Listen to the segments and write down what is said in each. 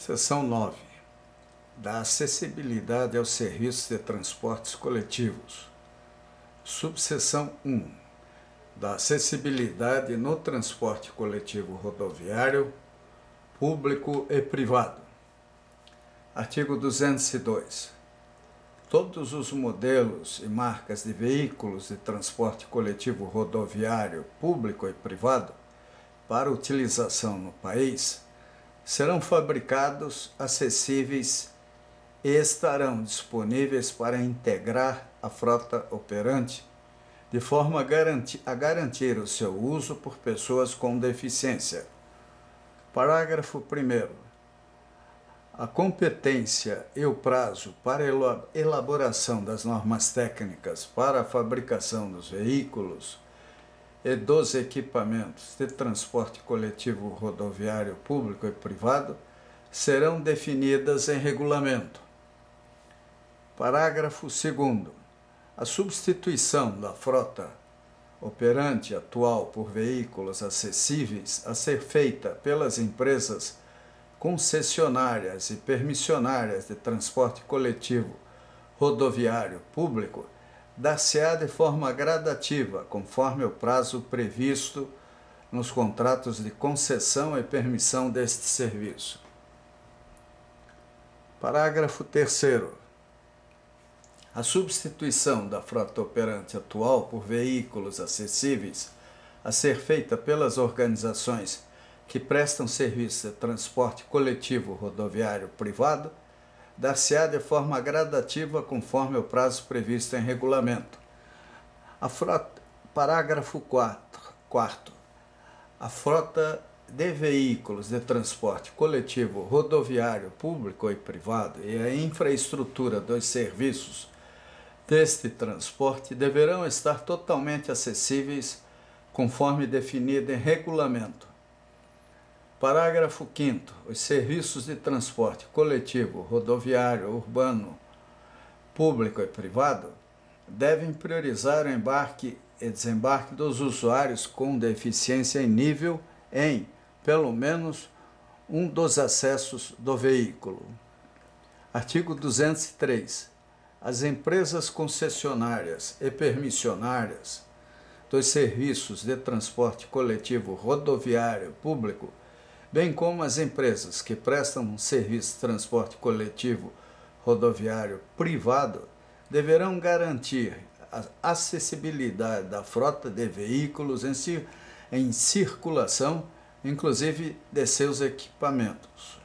Seção 9. Da acessibilidade aos serviços de transportes coletivos. Subseção 1. Da acessibilidade no transporte coletivo rodoviário, público e privado. Artigo 202. Todos os modelos e marcas de veículos de transporte coletivo rodoviário, público e privado, para utilização no país, serão fabricados, acessíveis e estarão disponíveis para integrar a frota operante, de forma a garantir o seu uso por pessoas com deficiência. Parágrafo 1º. A competência e o prazo para elaboração das normas técnicas para a fabricação dos veículos e dos equipamentos de transporte coletivo rodoviário público e privado serão definidas em regulamento. Parágrafo 2º. A substituição da frota operante atual por veículos acessíveis a ser feita pelas empresas concessionárias e permissionárias de transporte coletivo rodoviário público dar-se-á de forma gradativa, conforme o prazo previsto nos contratos de concessão e permissão deste serviço. Parágrafo 3º. A substituição da frota operante atual por veículos acessíveis a ser feita pelas organizações que prestam serviço de transporte coletivo rodoviário privado dar-se-á de forma gradativa conforme o prazo previsto em regulamento. Parágrafo 4º. A frota de veículos de transporte coletivo rodoviário público e privado e a infraestrutura dos serviços deste transporte deverão estar totalmente acessíveis conforme definido em regulamento. Parágrafo 5º. Os serviços de transporte coletivo, rodoviário, urbano, público e privado devem priorizar o embarque e desembarque dos usuários com deficiência em, pelo menos, um dos acessos do veículo. Artigo 203. As empresas concessionárias e permissionárias dos serviços de transporte coletivo rodoviário público, bem como as empresas que prestam um serviço de transporte coletivo rodoviário privado, deverão garantir a acessibilidade da frota de veículos em circulação, inclusive de seus equipamentos.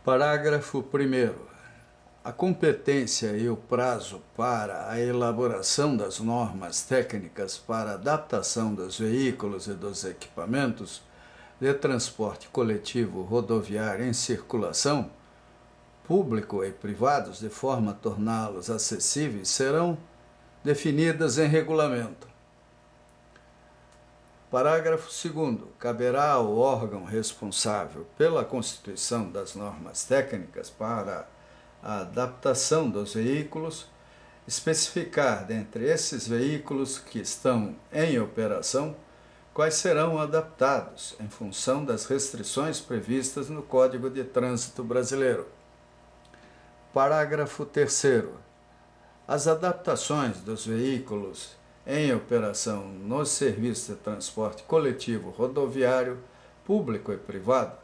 Parágrafo 1º. A competência e o prazo para a elaboração das normas técnicas para a adaptação dos veículos e dos equipamentos de transporte coletivo rodoviário em circulação, público e privados, de forma a torná-los acessíveis, serão definidas em regulamento. Parágrafo 2º. Caberá ao órgão responsável pela constituição das normas técnicas para a adaptação dos veículos especificar, dentre esses veículos que estão em operação, quais serão adaptados em função das restrições previstas no Código de Trânsito Brasileiro. Parágrafo 3º. As adaptações dos veículos em operação nos serviços de transporte coletivo rodoviário, público e privado,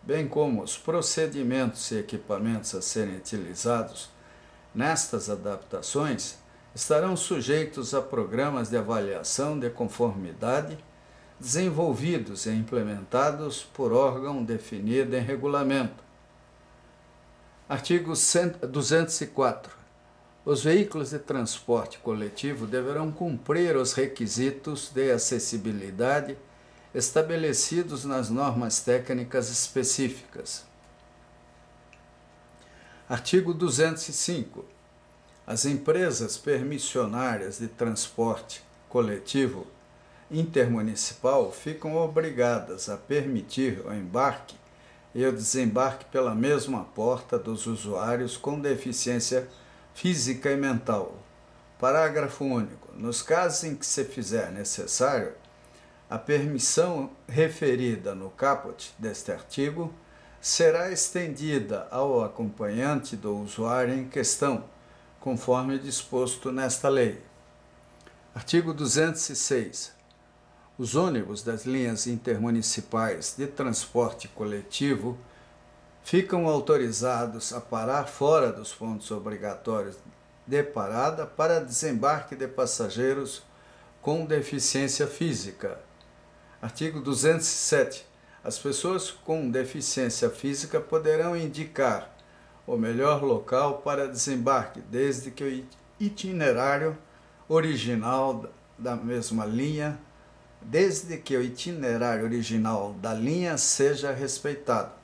bem como os procedimentos e equipamentos a serem utilizados nestas adaptações, estarão sujeitos a programas de avaliação de conformidade desenvolvidos e implementados por órgão definido em regulamento. Artigo 204. Os veículos de transporte coletivo deverão cumprir os requisitos de acessibilidade estabelecidos nas normas técnicas específicas. Artigo 205. As empresas permissionárias de transporte coletivo intermunicipal ficam obrigadas a permitir o embarque e o desembarque pela mesma porta dos usuários com deficiência física e mental. Parágrafo único. Nos casos em que se fizer necessário, a permissão referida no caput deste artigo será estendida ao acompanhante do usuário em questão, conforme disposto nesta lei. Artigo 206. Os ônibus das linhas intermunicipais de transporte coletivo ficam autorizados a parar fora dos pontos obrigatórios de parada para desembarque de passageiros com deficiência física. Artigo 207. As pessoas com deficiência física poderão indicar o melhor local para desembarque, desde que o itinerário original da mesma linha, desde que o itinerário original da linha seja respeitado.